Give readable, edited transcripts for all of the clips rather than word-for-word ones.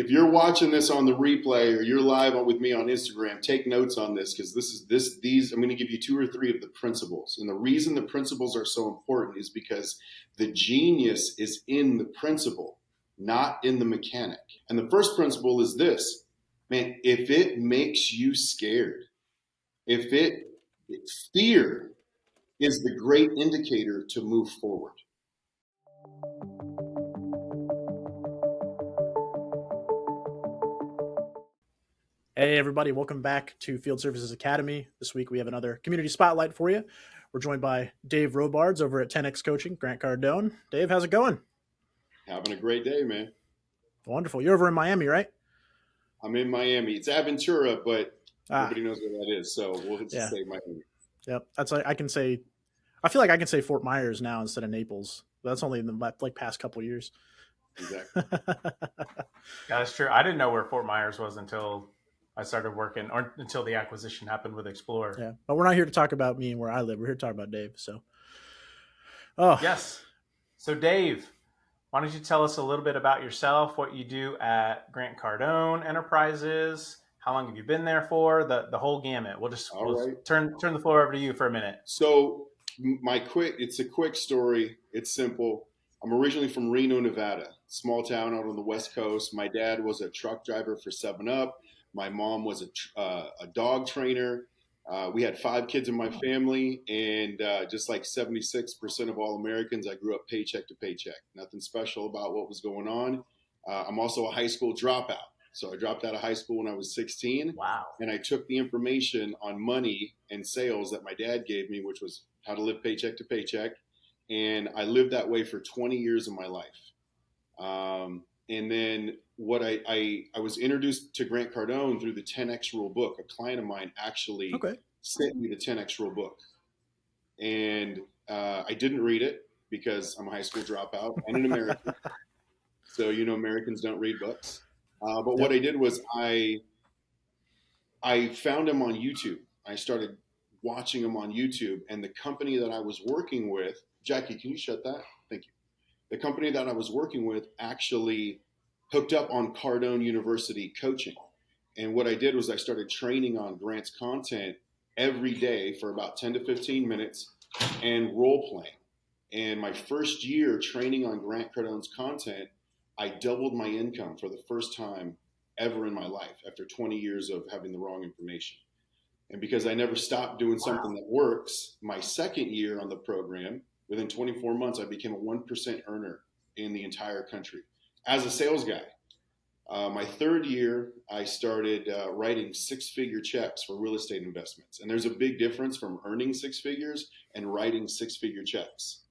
if you're watching this on the replay or you're live with me on Instagram, take notes on this because these I'm going to give you 2 or 3 of the principles. And the reason the principles are so important is because the genius is in the principle, not in the mechanic. And the first principle is this, man, if it makes you scared, fear is the great indicator to move forward. Hey everybody, welcome back to Field Services Academy. This week we have another community spotlight for you. We're joined by Dave Robards over at 10X Coaching, Grant Cardone. Dave, how's it going? Having a great day, man. Wonderful. You're over in Miami, right? I'm in Miami. It's Aventura, but nobody knows where that is, so we'll just say Miami. Yep, that's like I feel like I can say Fort Myers now instead of Naples. That's only in the past couple of years. Exactly. That's true. I didn't know where Fort Myers was until I started working, or until the acquisition happened with Explorer. Yeah, but we're not here to talk about me and where I live. We're here to talk about Dave. So, yes. So, Dave, why don't you tell us a little bit about yourself, what you do at Grant Cardone Enterprises, how long have you been there for, the whole gamut. We'll turn the floor over to you for a minute. So, it's a quick story. It's simple. I'm originally from Reno, Nevada, small town out on the West Coast. My dad was a truck driver for 7-Up. My mom was a dog trainer. We had 5 kids in my family, and just like 76% of all Americans, I grew up paycheck to paycheck. Nothing special about what was going on. I'm also a high school dropout. So I dropped out of high school when I was 16. Wow. And I took the information on money and sales that my dad gave me, which was how to live paycheck to paycheck. And I lived that way for 20 years of my life. And then I was introduced to Grant Cardone through the 10X Rule book. A client of mine actually sent me the 10X Rule book. And I didn't read it because I'm a high school dropout and an American. So, Americans don't read books. But what I did was I found him on YouTube. I started watching him on YouTube. And the company that I was working with, Jackie, can you shut that? Thank you. The company that I was working with actually hooked up on Cardone University coaching. And what I did was I started training on Grant's content every day for about 10 to 15 minutes and role playing. And my first year training on Grant Cardone's content, I doubled my income for the first time ever in my life after 20 years of having the wrong information. And because I never stopped doing something that works, my second year on the program, within 24 months, I became a 1% earner in the entire country as a sales guy. My third year, I started writing 6-figure checks for real estate investments. And there's a big difference from earning 6 figures and writing 6-figure checks.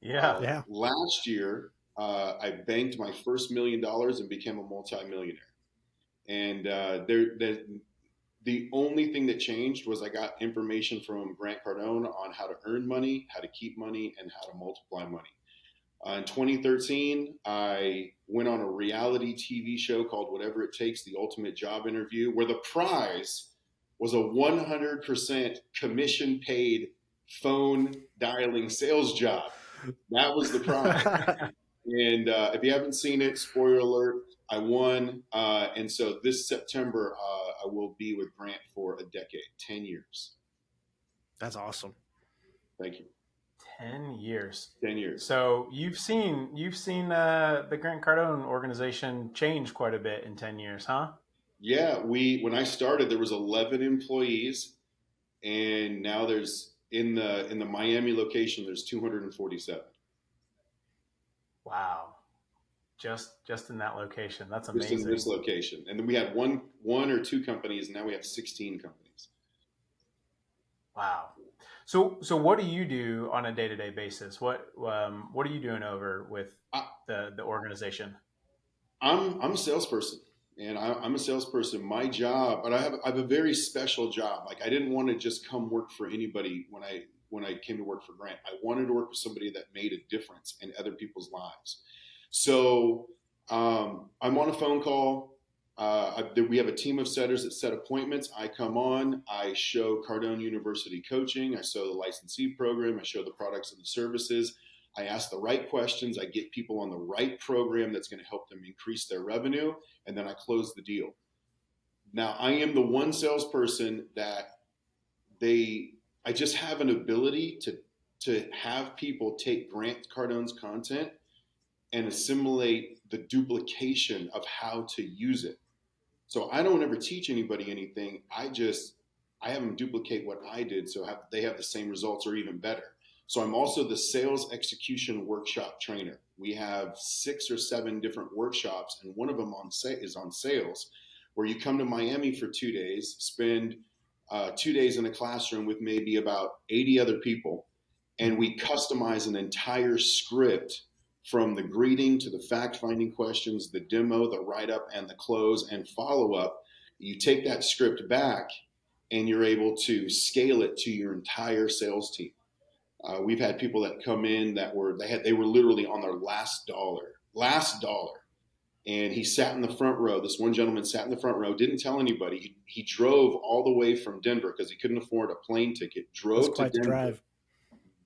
Yeah. Last year, I banked my first $1 million and became a multimillionaire. And the only thing that changed was I got information from Grant Cardone on how to earn money, how to keep money, and how to multiply money. In 2013, I went on a reality TV show called Whatever It Takes, the Ultimate Job Interview, where the prize was a 100% commission paid phone dialing sales job. That was the prize. And if you haven't seen it, spoiler alert, I won. And so this September, I will be with Grant for a decade, 10 years. That's awesome. Thank you. 10 years. 10 years. So you've seen the Grant Cardone organization change quite a bit in 10 years, huh? Yeah, when I started, there was 11 employees, and now there's in the Miami location, there's 247. Wow. Just in that location. That's amazing. Just in this location. And then we had one or two companies, and now we have 16 companies. Wow. So what do you do on a day-to-day basis? What are you doing over with the organization? I'm a salesperson, and I'm a salesperson. My job, but I have a very special job. Like, I didn't want to just come work for anybody when I came to work for Grant. I wanted to work with somebody that made a difference in other people's lives. So I'm on a phone call. We have a team of setters that set appointments. I come on, I show Cardone University coaching. I show the licensee program. I show the products and the services. I ask the right questions. I get people on the right program that's going to help them increase their revenue. And then I close the deal. Now, I am the one salesperson that I just have an ability to have people take Grant Cardone's content and assimilate the duplication of how to use it. So I don't ever teach anybody anything. I have them duplicate what I did, so they have the same results or even better. So I'm also the sales execution workshop trainer. We have 6 or 7 different workshops, and one of them is on sales, where you come to Miami for 2 days, spend 2 days in a classroom with maybe about 80 other people, and we customize an entire script from the greeting to the fact-finding questions, the demo, the write-up, and the close and follow-up. You take that script back, and you're able to scale it to your entire sales team. We've had people that come in that were literally on their last dollar. And he sat in the front row. This one gentleman sat in the front row, didn't tell anybody. He drove all the way from Denver because he couldn't afford a plane ticket. Drove to Denver, drive.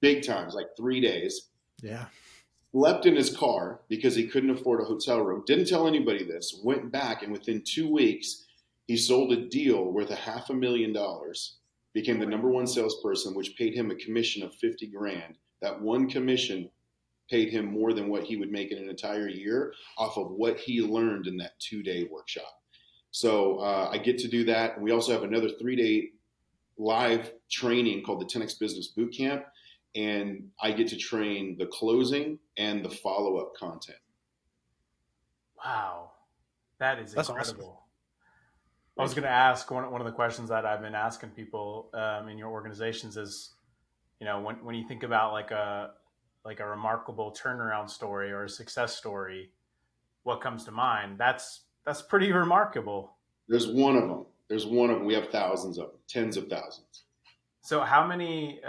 Big times, like 3 days. Yeah. Slept in his car because he couldn't afford a hotel room. Didn't tell anybody this. Went back, and within 2 weeks, he sold a deal worth $500,000. Became the number one salesperson, which paid him a commission of $50,000. That one commission paid him more than what he would make in an entire year off of what he learned in that 2-day workshop. So I get to do that. And we also have another 3-day live training called the 10X Business Bootcamp. And I get to train the closing and the follow-up content. Wow. That's incredible. Awesome. I was going to ask one of the questions that I've been asking people in your organizations is, when you think about like a remarkable turnaround story or a success story, what comes to mind? That's pretty remarkable. There's one of them. We have thousands of them, tens of thousands. So how many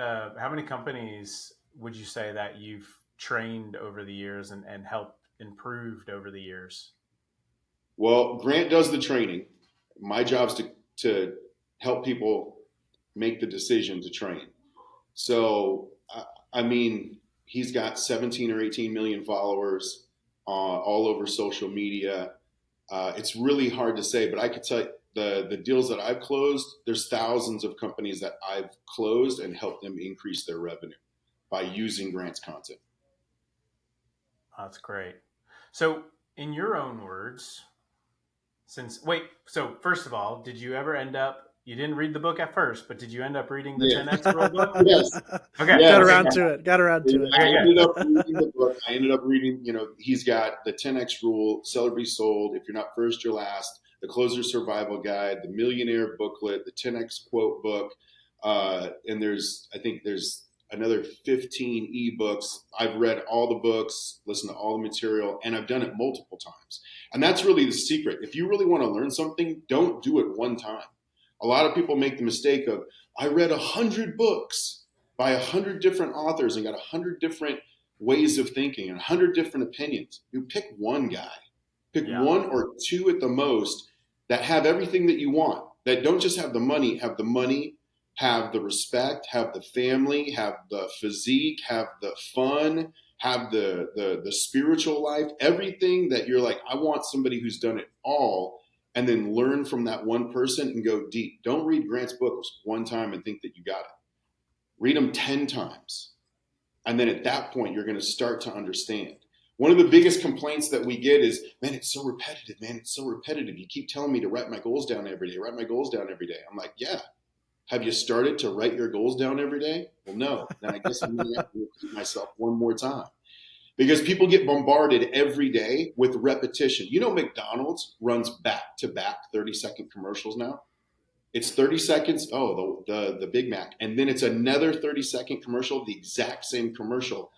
companies would you say that you've trained over the years and helped improved over the years? Well, Grant does the training. My job is to help people make the decision to train. So, he's got 17 or 18 million followers all over social media. It's really hard to say, but I could tell you the deals that I've closed, there's thousands of companies that I've closed and helped them increase their revenue by using Grant's content. That's great. So in your own words, so first of all, did you ever you didn't read the book at first, but did you end up reading the 10X rule book? Yes. Okay. Got around to it. I ended up reading the book. I ended up reading, he's got the 10X rule, sell or be sold. If you're not first, you're last. The Closer Survival Guide, the Millionaire booklet, the 10X quote book. And there's another 15 ebooks. I've read all the books, listened to all the material, and I've done it multiple times. And that's really the secret. If you really want to learn something, don't do it one time. A lot of people make the mistake of, I read 100 books by 100 different authors and got 100 different ways of thinking and 100 different opinions. You pick one guy. Pick one or two at the most that have everything that you want, that don't just have the money, have the respect, have the family, have the physique, have the fun, have the spiritual life, everything that you're like, I want somebody who's done it all, and then learn from that one person and go deep. Don't read Grant's books one time and think that you got it. Read them 10 times. And then at that point, you're going to start to understand. One of the biggest complaints that we get is, man, it's so repetitive, man. It's so repetitive. You keep telling me to write my goals down every day, write my goals down every day. I'm like, yeah. Have you started to write your goals down every day? Well, no. Then I guess I'm going to have to repeat myself one more time. Because people get bombarded every day with repetition. McDonald's runs back-to-back 30-second commercials now. It's 30 seconds, the Big Mac. And then it's another 30-second commercial, the exact same commercial.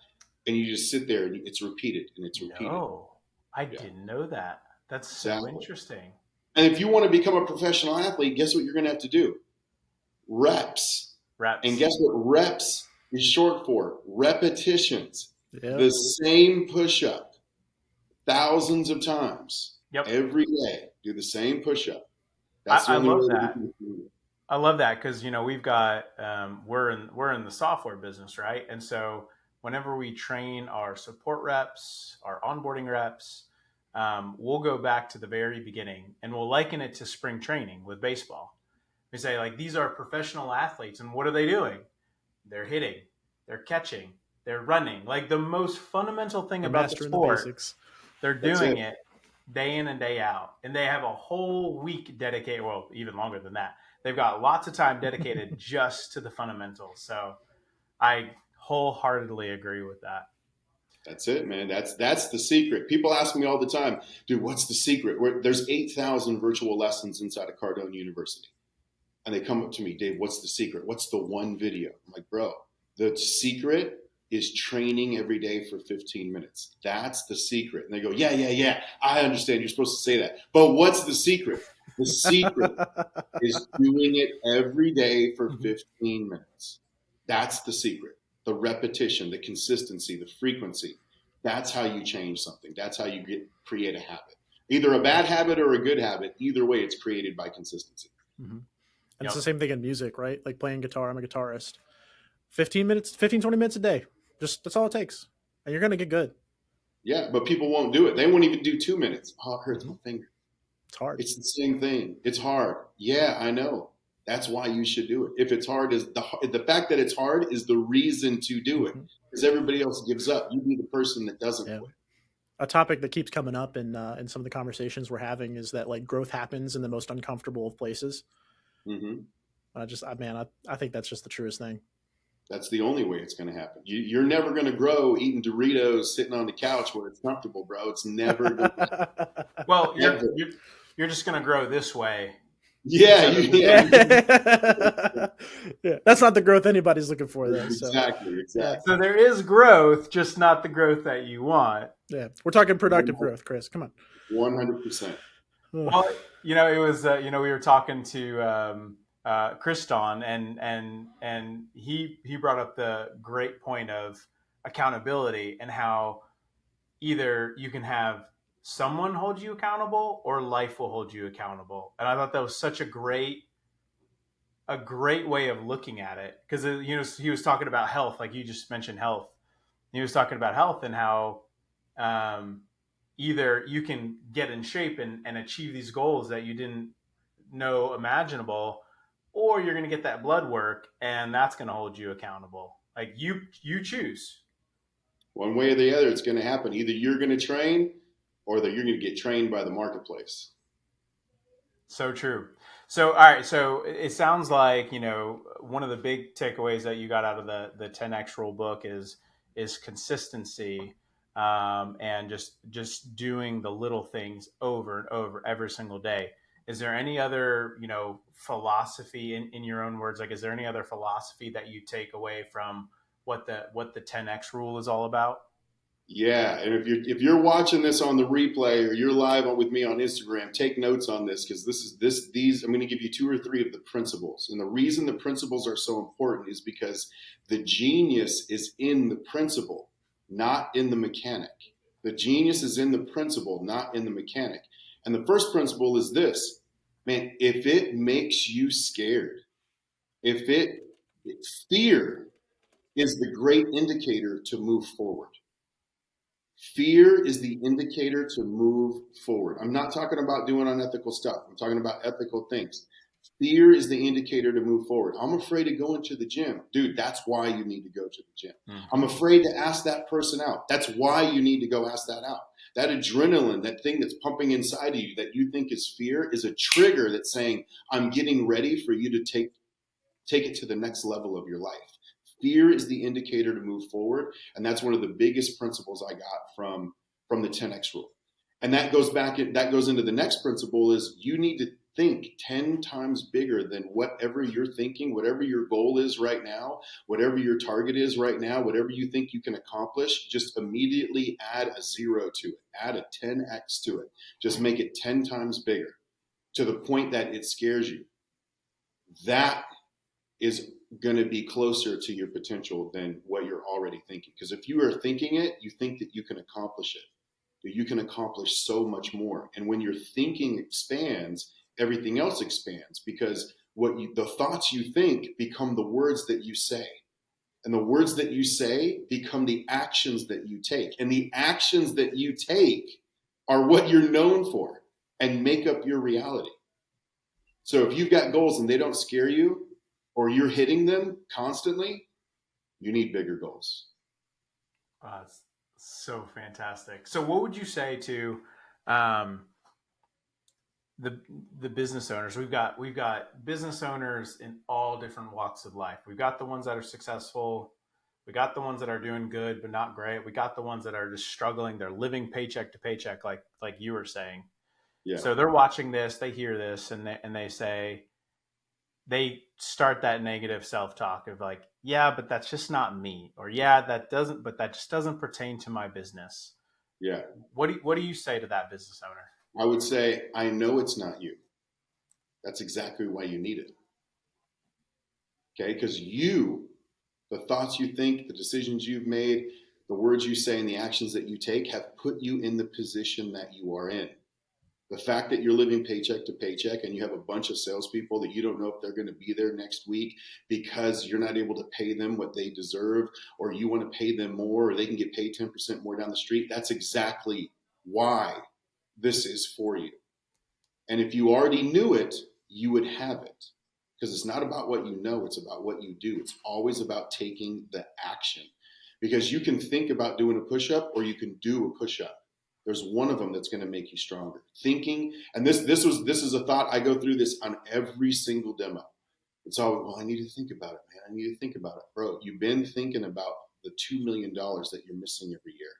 And you just sit there and it's repeated and it's repeated. No, I didn't know that. That's so interesting. And if you want to become a professional athlete, guess what you're going to have to do? Reps. And guess what reps is short for? Repetitions. Yep. The same push-up thousands of times every day. Do the same push-up. I love that. I love that because we've got we're in the software business, right? And so whenever we train our support reps, our onboarding reps, we'll go back to the very beginning and we'll liken it to spring training with baseball. We say, like, these are professional athletes, and what are they doing? They're hitting, they're catching, they're running. Like, the most fundamental thing about the sport, the basics. They're doing it day in and day out. And they have a whole week dedicated, well, even longer than that. They've got lots of time dedicated just to the fundamentals. So I wholeheartedly agree with that. That's it, man. That's the secret. People ask me all the time, dude, what's the secret? There's 8,000 virtual lessons inside of Cardone University. And they come up to me, Dave, what's the secret? What's the one video? I'm like, bro, the secret is training every day for 15 minutes. That's the secret. And they go, yeah. I understand. You're supposed to say that. But what's the secret? The secret is doing it every day for 15 minutes. That's the secret. The repetition, the consistency, the frequency. That's how you change something. That's how you create a habit. Either a bad habit or a good habit. Either way, it's created by consistency. Mm-hmm. And it's the same thing in music, right? Like playing guitar. I'm a guitarist. 15 minutes, 15, 20 minutes a day. That's all it takes. And you're going to get good. Yeah, but people won't do it. They won't even do 2 minutes. Oh, it hurts my finger. It's hard. It's the same thing. It's hard. Yeah, I know. That's why you should do it. If it's hard, is the fact that it's hard is the reason to do it. Because everybody else gives up. You be the person that doesn't quit. A topic that keeps coming up in some of the conversations we're having is that, like, growth happens in the most uncomfortable of places. Mm-hmm. I think that's just the truest thing. That's the only way it's going to happen. You're never going to grow eating Doritos, sitting on the couch where it's comfortable, bro. It's never going to Well, you're just going to grow this way. Yeah. Yeah. That's not the growth anybody's looking for, though. Exactly. So there is growth, just not the growth that you want. Yeah. We're talking productive growth, Chris. Come on. 100%. Well, it was, we were talking to Cardone, and he brought up the great point of accountability and how either you can have someone hold you accountable or life will hold you accountable. And I thought that was such a great way of looking at it, because he was talking about health, like you just mentioned health. He was talking about health and how either you can get in shape and achieve these goals that you didn't know imaginable, or you're going to get that blood work and that's going to hold you accountable. Like you choose. One way or the other, it's going to happen. Either you're going to train or that you're going to get trained by the marketplace. So true. So, all right. So it sounds like, one of the big takeaways that you got out of the 10X rule book is consistency, and just doing the little things over and over every single day. Is there any other, philosophy in your own words? Like, is there any other philosophy that you take away from what the 10X rule is all about? Yeah, and if you're watching this on the replay or you're live with me on Instagram, take notes on this, because these I'm going to give you 2 or 3 of the principles. And the reason the principles are so important is because the genius is in the principle, not in the mechanic. The genius is in the principle, not in the mechanic. And the first principle is this, man, if it makes you scared, fear is the great indicator to move forward. Fear is the indicator to move forward. I'm not talking about doing unethical stuff. I'm talking about ethical things. Fear is the indicator to move forward. I'm afraid of going to the gym. Dude, that's why you need to go to the gym. I'm afraid to ask that person out. That's why you need to go ask that out. That adrenaline, that thing that's pumping inside of you that you think is fear, is a trigger that's saying, I'm getting ready for you to take it to the next level of your life. Fear is the indicator to move forward. And that's one of the biggest principles I got from the 10X rule. And that goes into the next principle is you need to think 10 times bigger than whatever you're thinking, whatever your goal is right now, whatever your target is right now, whatever you think you can accomplish, just immediately add a 0 to it, add a 10X to it. Just make it 10 times bigger to the point that it scares you. That is going to be closer to your potential than what you're already thinking. Because if you are thinking it, you think that you can accomplish it. That you can accomplish so much more. And when your thinking expands, everything else expands, because the thoughts you think become the words that you say. And the words that you say become the actions that you take. And the actions that you take are what you're known for and make up your reality. So if you've got goals and they don't scare you, or you're hitting them constantly, you need bigger goals. That's so fantastic. So what would you say to the business owners? We've got business owners in all different walks of life. We've got the ones that are successful. We got the ones that are doing good but not great. We got the ones that are just struggling. They're living paycheck to paycheck, like you were saying. Yeah. So they're watching this, they hear this, and they say, they start that negative self-talk of like, yeah, but that's just not me, or yeah, that just doesn't pertain to my business. Yeah. What do you say to that business owner? I would say, I know it's not you. That's exactly why you need it. Okay? Because the thoughts you think, the decisions you've made, the words you say, and the actions that you take have put you in the position that you are in. The fact that you're living paycheck to paycheck and you have a bunch of salespeople that you don't know if they're going to be there next week because you're not able to pay them what they deserve, or you want to pay them more, or they can get paid 10% more down the street. That's exactly why this is for you. And if you already knew it, you would have it. Because it's not about what you know, it's about what you do. It's always about taking the action. Because you can think about doing a push-up, or you can do a push-up. There's one of them that's going to make you stronger. Thinking, and this is a thought, I go through this on every single demo. It's all, well, I need to think about it, man. I need to think about it. Bro, you've been thinking about the $2 million that you're missing every year.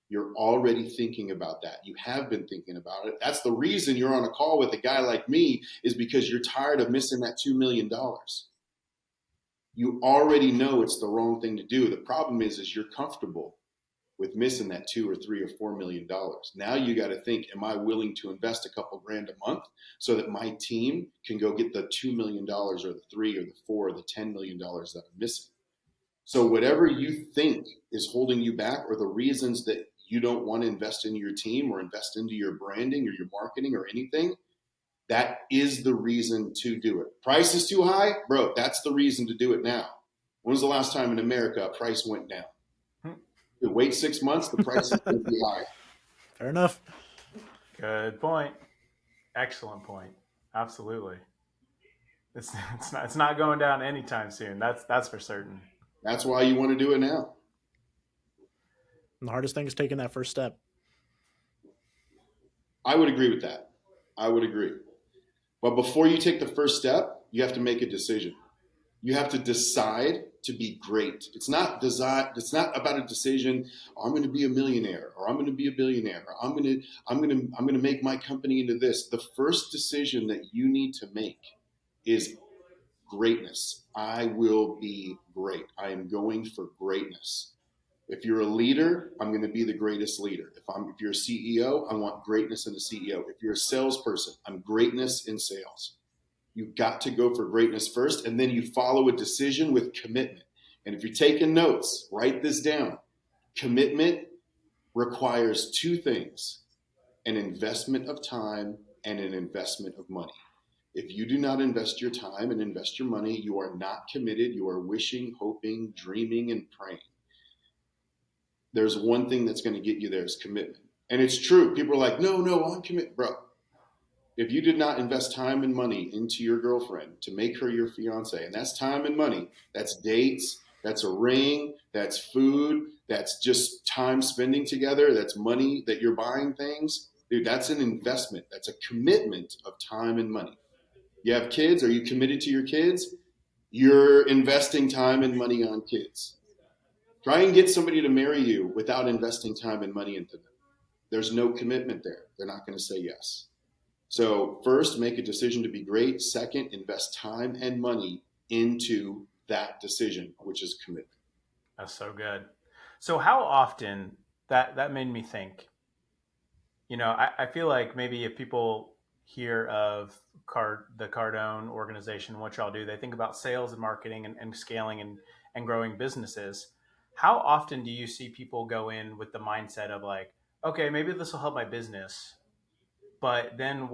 You're already thinking about that. You have been thinking about it. That's the reason you're on a call with a guy like me, is because you're tired of missing that $2 million. You already know it's the wrong thing to do. The problem is you're comfortable with missing that $2 or $3 or $4 million. Now you got to think, am I willing to invest a couple grand a month so that my team can go get the $2 million or the 3 or the 4 or the $10 million that I'm missing? So whatever you think is holding you back, or the reasons that you don't want to invest in your team or invest into your branding or your marketing or anything, that is the reason to do it. Price is too high? Bro, that's the reason to do it now. When was the last time in America a price went down? Wait 6 months, the price is going to be high. Fair enough. Good point. Excellent point. Absolutely. It's not going down anytime soon. That's for certain. That's why you want to do it now. And the hardest thing is taking that first step. I would agree with that. I would agree. But before you take the first step, you have to make a decision. You have to decide to be great. It's not about a decision. Oh, I'm going to be a millionaire, or I'm going to be a billionaire, or I'm going to make my company into this. The first decision that you need to make is greatness. I will be great. I am going for greatness. If you're a leader, I'm going to be the greatest leader. If you're a CEO, I want greatness in the CEO. If you're a salesperson, I'm greatness in sales. You've got to go for greatness first, and then you follow a decision with commitment. And if you're taking notes, write this down. Commitment requires two things: an investment of time and an investment of money. If you do not invest your time and invest your money, you are not committed. You are wishing, hoping, dreaming, and praying. There's one thing that's going to get you there, is commitment. And it's true. People are like, no, I'm committed. Bro, if you did not invest time and money into your girlfriend to make her your fiance, and that's time and money, that's dates, that's a ring, that's food, that's just time spending together, that's money that you're buying things, dude, that's an investment. That's a commitment of time and money. You have kids, are you committed to your kids? You're investing time and money on kids. Try and get somebody to marry you without investing time and money into them. There's no commitment there. They're not going to say yes. So first, make a decision to be great. Second, invest time and money into that decision, which is commitment. That's so good. So how often, that made me think, I feel like maybe if people hear of the Cardone organization, what y'all do, they think about sales and marketing and scaling and growing businesses. How often do you see people go in with the mindset of like, okay, maybe this will help my business, but then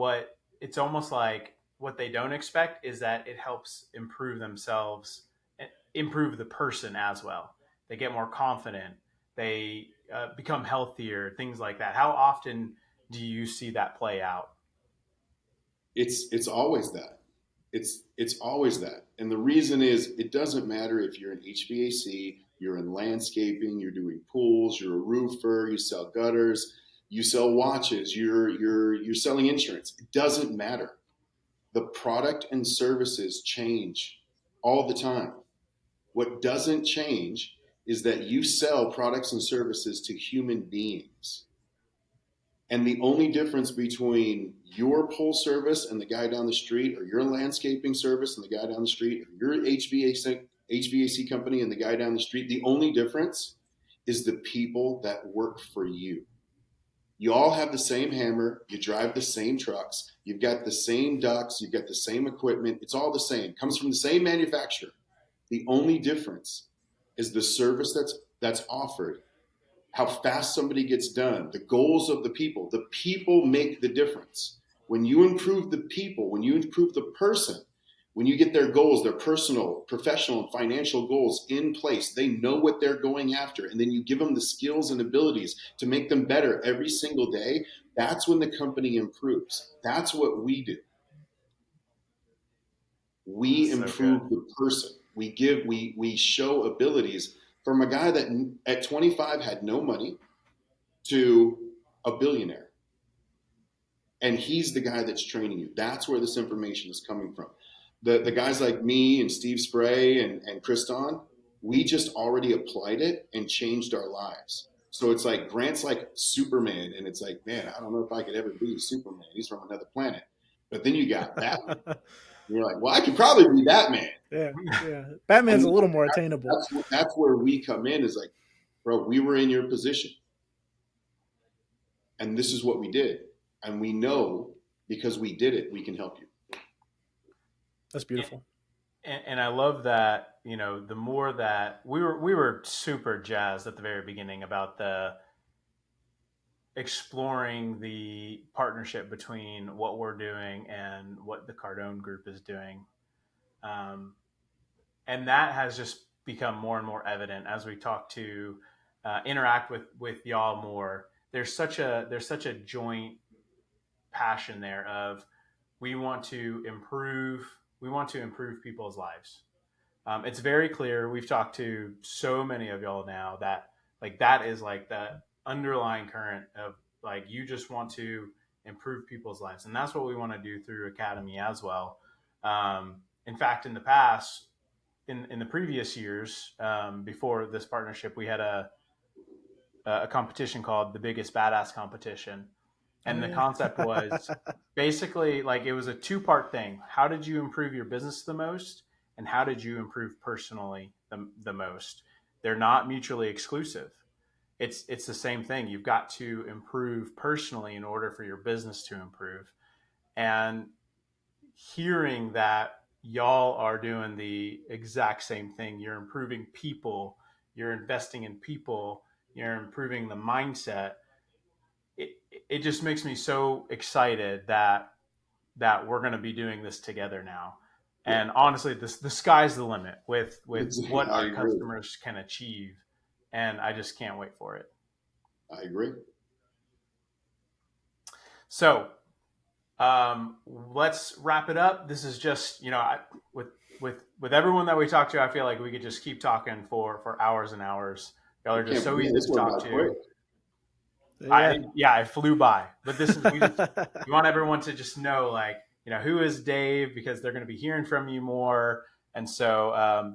it's almost like what they don't expect is that it helps improve themselves improve the person as well. They get more confident. They become healthier, things like that. How often do you see that play out? It's always that. It's always that. And the reason is it doesn't matter if you're in HVAC, you're in landscaping, you're doing pools, you're a roofer, you sell gutters, you sell watches, you're selling insurance. It doesn't matter. The product and services change all the time. What doesn't change is that you sell products and services to human beings. And the only difference between your pool service and the guy down the street, or your landscaping service and the guy down the street, or your HVAC company and the guy down the street, the only difference is the people that work for you. You all have the same hammer, you drive the same trucks, you've got the same ducts, you've got the same equipment, it's all the same, it comes from the same manufacturer. The only difference is the service that's offered, how fast somebody gets done, the goals of the people. The people make the difference. When you improve the people, when you improve the person, when you get their goals, their personal, professional, and financial goals in place, they know what they're going after, and then you give them the skills and abilities to make them better every single day, that's when the company improves. That's what we do. We improve the person. We show abilities from a guy that at 25 had no money to a billionaire. And he's the guy that's training you. That's where this information is coming from. The guys like me and Steve Spray and Cardone, we just already applied it and changed our lives. So it's like Grant's like Superman, and it's like, man, I don't know if I could ever be Superman. He's from another planet. But then you got Batman. You're like, well, I could probably be Batman. Yeah. Batman's a little more attainable. That's where we come in, is like, bro, we were in your position. And this is what we did. And we know because we did it, we can help you. That's beautiful. And I love that, the more that we were super jazzed at the very beginning about the exploring the partnership between what we're doing and what the Cardone group is doing. And that has just become more and more evident as we talk to interact with y'all more. There's such a joint passion there of we want to improve people's lives. It's very clear. We've talked to so many of y'all now that that is the underlying current of you just want to improve people's lives. And that's what we want to do through Academy as well. In fact, in the past, in the previous years, before this partnership, we had a competition called the Biggest Badass Competition. And the concept was basically it was a 2-part thing. How did you improve your business the most? And how did you improve personally the most? They're not mutually exclusive. It's the same thing. You've got to improve personally in order for your business to improve. And hearing that y'all are doing the exact same thing, you're improving people, you're investing in people, you're improving the mindset. It just makes me so excited that we're going to be doing this together now. And honestly, the sky's the limit with what our customers can achieve. And I just can't wait for it. I agree. So let's wrap it up. This is just, with everyone that we talk to, I feel like we could just keep talking for hours and hours. Y'all are just so easy to talk to. It flew by. But this is we want everyone to just know, who is Dave, because they're going to be hearing from you more. And so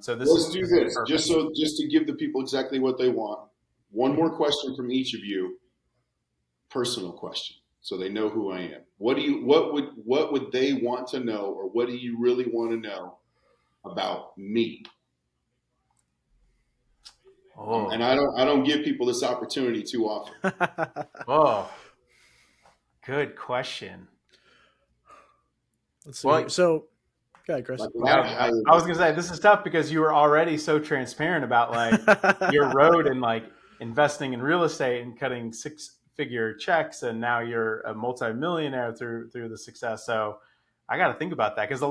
let's do this just to give the people exactly what they want. One more question from each of you, personal question, so they know who I am. What would they want to know, or what do you really want to know about me? Oh. And I don't give people this opportunity too often. Oh, good question. Let's see. Well, so, go ahead, Chris. I was gonna say this is tough because you were already so transparent about your road and investing in real estate and cutting 6-figure checks, and now you're a multimillionaire through the success. So I got to think about that because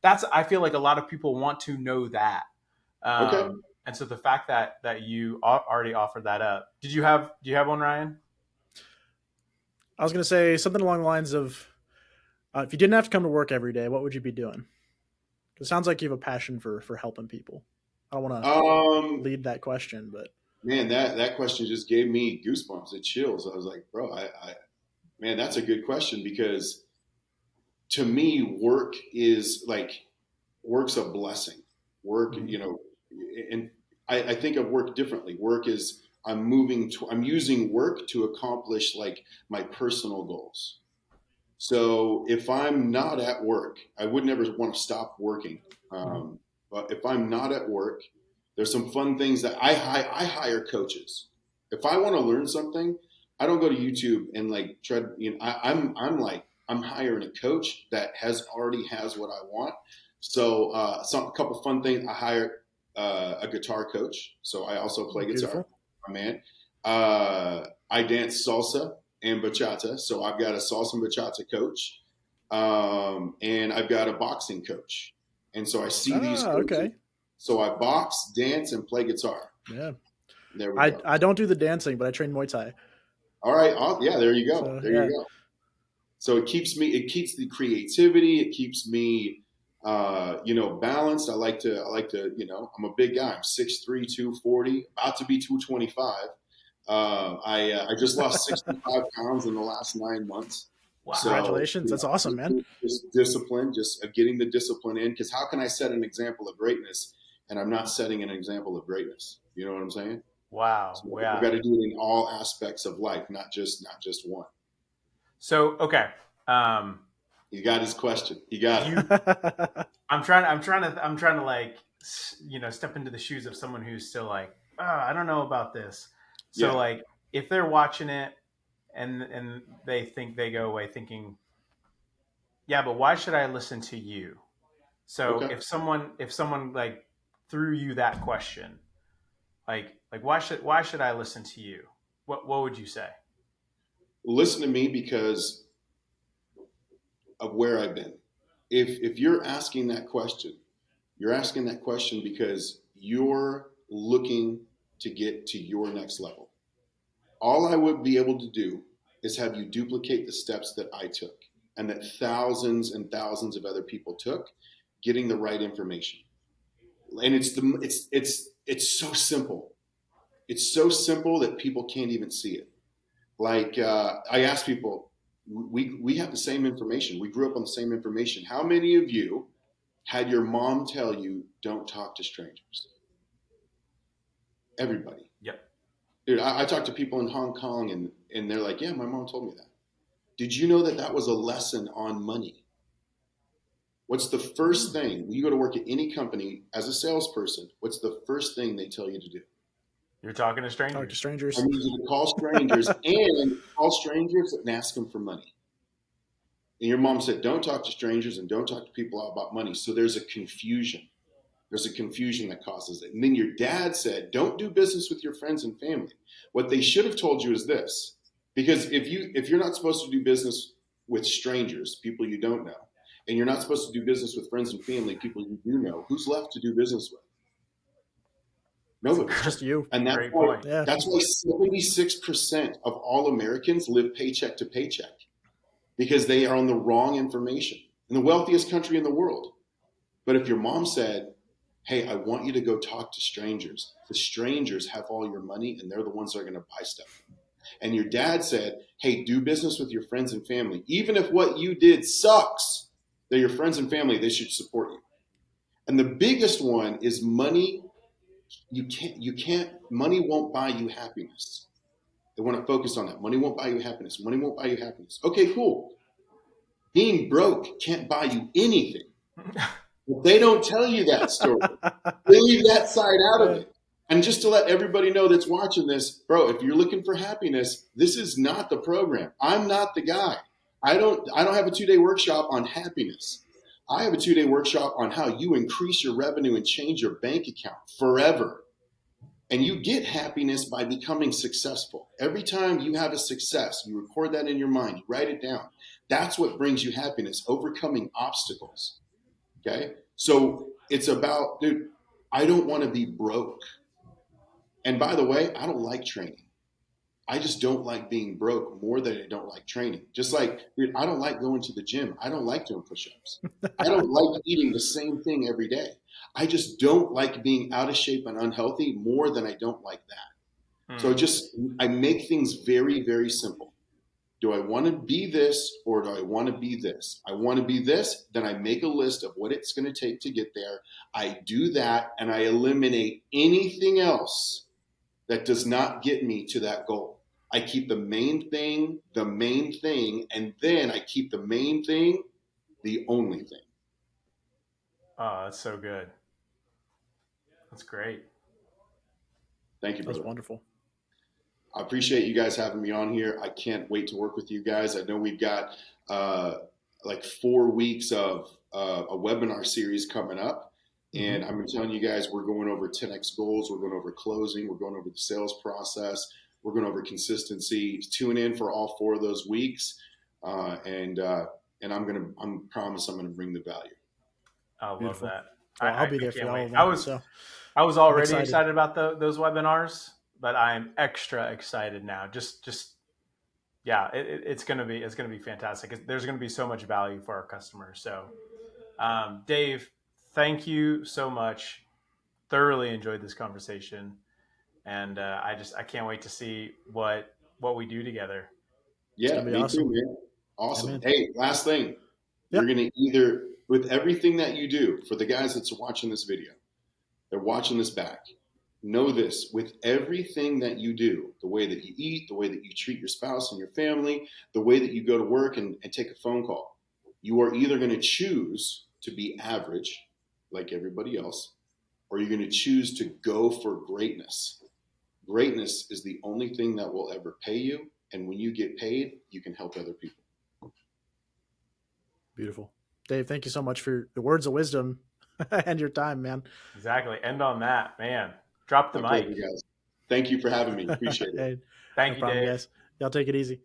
that's I feel like a lot of people want to know that. Okay. And so the fact that you already offered that up, do you have one, Ryan? I was going to say something along the lines of, if you didn't have to come to work every day, what would you be doing? It sounds like you have a passion for helping people. I don't want to lead that question, but man, that question just gave me goosebumps. It chills. I was like, bro, man, that's a good question, because to me, work's a blessing. Work, and I think of work differently. Work is I'm using work to accomplish like my personal goals. So if I'm not at work, I would never want to stop working. But if I'm not at work, there's some fun things that I hire coaches. If I want to learn something, I don't go to YouTube and like try. I'm hiring a coach that already has what I want. So a couple fun things. I hired a guitar coach, so I also play guitar. Beautiful. My man. I dance salsa and bachata, so I've got a salsa and bachata coach, and I've got a boxing coach, and so I see these coaches. Okay. So I box, dance, and play guitar. Yeah. There we go. I don't do the dancing, but I train Muay Thai. All right. Yeah, there you go. So, you go. So it keeps the creativity. It keeps me, balanced. I like to, I'm a big guy. I'm 6'3", 240, about to be 225. I just lost 65 pounds in the last 9 months. Wow. So, congratulations. That's awesome, man. Just discipline, just getting the discipline in. Because how can I set an example of greatness and I'm not setting an example of greatness? You know what I'm saying? Wow. So I've got to do it in all aspects of life, not just one. So, okay. You got his question. You got it. I'm trying to like, step into the shoes of someone who's still like, I don't know about this. So like, if they're watching it and they go away thinking, yeah, but why should I listen to you? So if someone like threw you that question, like why should I listen to you? What would you say? Listen to me because of where I've been. If you're asking that question, because you're looking to get to your next level. All I would be able to do is have you duplicate the steps that I took and that thousands and thousands of other people took, getting the right information. And it's so simple. It's so simple that people can't even see it. Like I ask people, we have the same information. We grew up on the same information. How many of you had your mom tell you don't talk to strangers? Everybody. Yep. Dude, I talk to people in Hong Kong and they're like, yeah, my mom told me that. Did you know that was a lesson on money? What's the first thing, when you go to work at any company as a salesperson, what's the first thing they tell you to do? You're talking to strangers. Talk to strangers. I need you to call strangers and ask them for money. And your mom said, don't talk to strangers and don't talk to people about money. So there's a confusion. There's a confusion that causes it. And then your dad said, don't do business with your friends and family. What they should have told you is this, because if you're not supposed to do business with strangers, people you don't know, and you're not supposed to do business with friends and family, people you do know, who's left to do business with? Nobody. Just you. And that's why 76% of all Americans live paycheck to paycheck, because they are on the wrong information in the wealthiest country in the world. But if your mom said, hey, I want you to go talk to strangers. The strangers have all your money and they're the ones that are going to buy stuff. And your dad said, hey, do business with your friends and family. Even if what you did sucks, they're your friends and family, they should support you. And the biggest one is money. Money won't buy you happiness. They want to focus on that. Money won't buy you happiness. Money won't buy you happiness. Okay, cool. Being broke can't buy you anything. But they don't tell you that story. They leave that side out of it. And just to let everybody know that's watching this, bro, if you're looking for happiness, this is not the program. I'm not the guy. I don't have a 2-day workshop on happiness. I have a 2-day workshop on how you increase your revenue and change your bank account forever. And you get happiness by becoming successful. Every time you have a success, you record that in your mind, you write it down. That's what brings you happiness, overcoming obstacles. Okay? So it's about, dude, I don't want to be broke. And by the way, I don't like training. I just don't like being broke more than I don't like training. Just like, dude, I don't like going to the gym. I don't like doing push-ups. I don't like eating the same thing every day. I just don't like being out of shape and unhealthy more than I don't like that. So I make things very, very simple. Do I want to be this or do I want to be this? I want to be this, then I make a list of what it's going to take to get there. I do that and I eliminate anything else that does not get me to that goal. I keep the main thing, and then I keep the main thing, the only thing. Oh, that's so good. That's great. Thank you, brother. That's wonderful. I appreciate you guys having me on here. I can't wait to work with you guys. I know we've got like 4 weeks of a webinar series coming up. And I'm telling you guys, we're going over 10X goals. We're going over closing. We're going over the sales process. We're going over consistency. Tune in for all 4 of those weeks. And I'm promise I'm going to bring the value. I love that. Well, I'll be there for all of them. I was already excited about those webinars, but I'm extra excited now. Yeah, it's going to be fantastic. There's going to be so much value for our customers. So, Dave, thank you so much. Thoroughly enjoyed this conversation, and I can't wait to see what we do together. Yeah, me awesome. Too, man. Awesome. Yeah, man. Hey, last thing, you're going to either, with everything that you do, for the guys that's watching this video, they're watching this back. Know this, with everything that you do, the way that you eat, the way that you treat your spouse and your family, the way that you go to work and take a phone call, you are either going to choose to be average like everybody else, or you're going to choose to go for greatness. Greatness is the only thing that will ever pay you. And when you get paid, you can help other people. Beautiful. Dave, thank you so much for the words of wisdom and your time, man. Exactly. End on that, man. Drop the mic. Guys. Thank you for having me. Appreciate it. Thank you, Dave. Guys. Y'all take it easy.